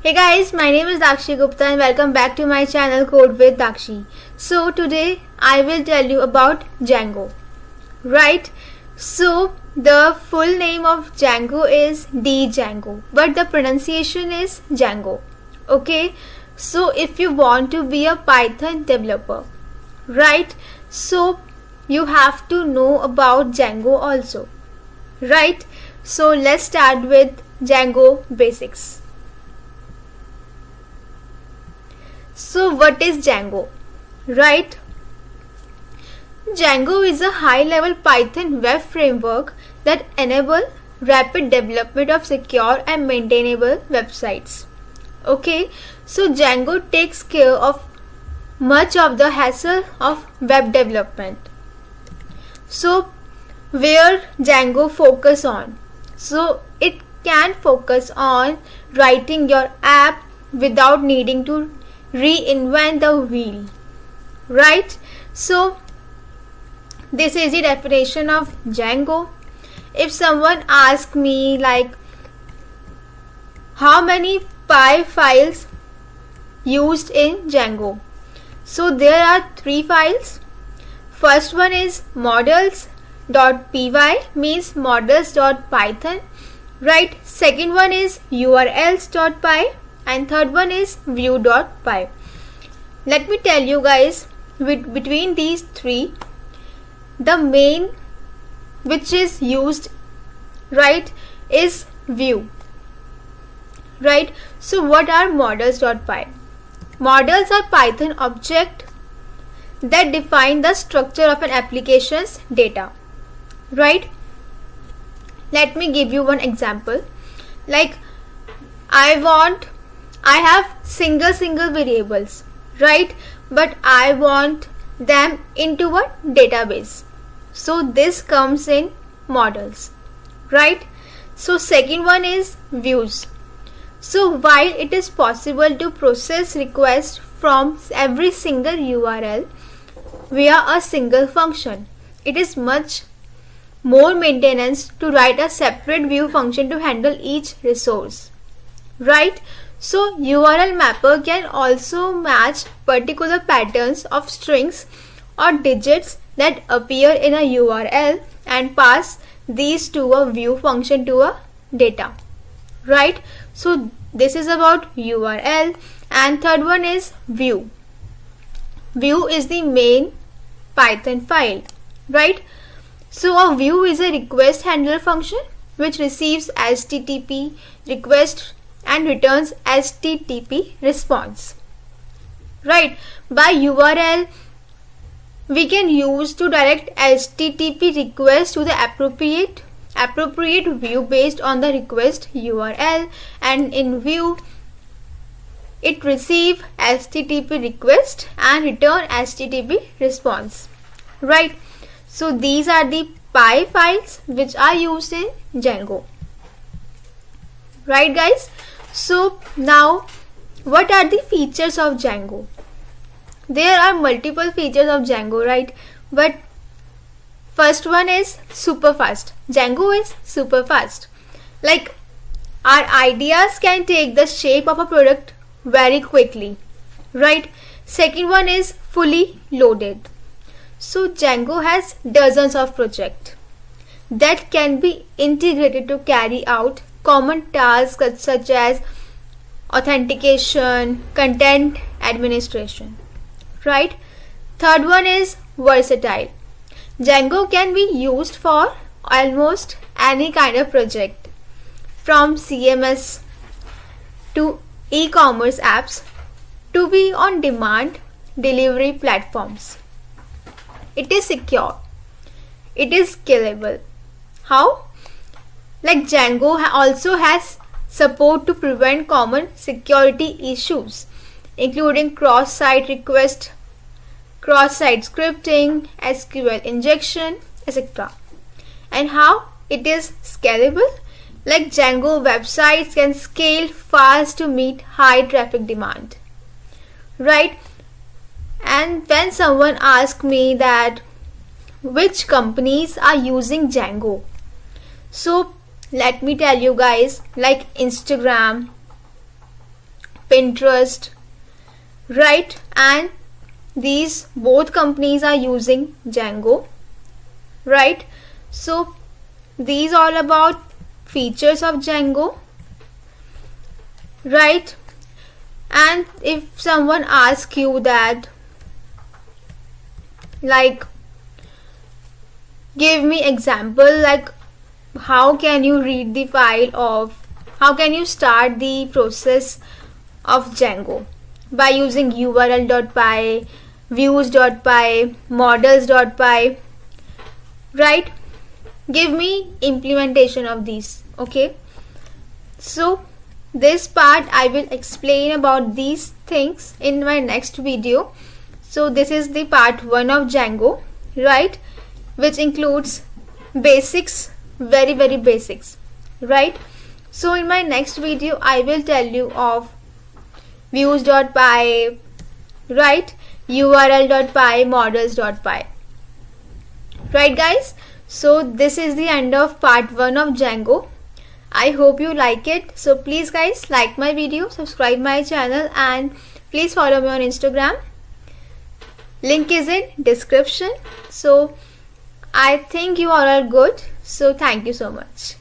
Hey guys, my name is Dakshi Gupta and welcome back to my channel Code with Dakshi. So today I will tell you about Django. Right? So the full name of Django is Django, but the pronunciation is Django. Okay? So if you want to be a Python developer, right? So you have to know about Django also. Right? So let's start with Django basics. So what is Django? Right? Django is a high-level Python web framework that enables rapid development of secure and maintainable websites. Okay, so Django takes care of much of the hassle of web development. So where Django focus on? So it can focus on writing your app without needing to reinvent the wheel, right? So this is the definition of Django. If someone asks me like how many py files used in Django, so there are 3 files. First one is models.py, means models.python, right? Second one is urls.py and third one is view.py. Let me tell you guys, between these 3, the main which is used, right, is view, right? So what are models.py? Models are Python object that define the structure of an application's data, right? Let me give you one example. Like I have single variables, right? But I want them into a database. So this comes in models, right? So second one is views. So while it is possible to process requests from every single URL via a single function, it is much more maintenance to write a separate view function to handle each resource, right? So URL mapper can also match particular patterns of strings or digits that appear in a URL and pass these to a view function to a data, right? So this is about URL. And third one is view. View is the main Python file, right? So a view is a request handler function which receives HTTP request and returns HTTP response, right? By URL we can use to direct HTTP request to the appropriate view based on the request URL, and in view it receive HTTP request and return HTTP response, right? So these are the py files which are used in Django, right guys? So now what are the features of Django? There are multiple features of Django, right? But first one is super fast. Django is super fast. Like our ideas can take the shape of a product very quickly, right? Second one is fully loaded. So Django has dozens of projects that can be integrated to carry out common tasks such as authentication, content administration, right? Third one is versatile. Django can be used for almost any kind of project, from CMS to e-commerce apps to be on demand delivery platforms. It is secure. It is scalable. How? Like Django also has support to prevent common security issues, including cross-site request, cross-site scripting, SQL injection, etc. And how? It is scalable. Like Django websites can scale fast to meet high traffic demand, right? And when someone asks me that which companies are using Django, so let me tell you guys, like Instagram, Pinterest, right? And these both companies are using Django, right? So these all about features of Django, right? And if someone asks you that, like, give me example, like how can you read the file of, how can you start the process of Django by using url.py, views.py, models.py, right? Give me implementation of these. Okay, so this part I will explain about these things in my next video. So this is the part 1 of Django, right, which includes basics, very basics, right? So in my next video I will tell you of views.py, right, url.py, models.py, right guys? So this is the end of part 1 of Django. I hope you like it. So please guys, like my video, subscribe my channel, and please follow me on Instagram. Link is in description. So I think you all are good. So thank you so much.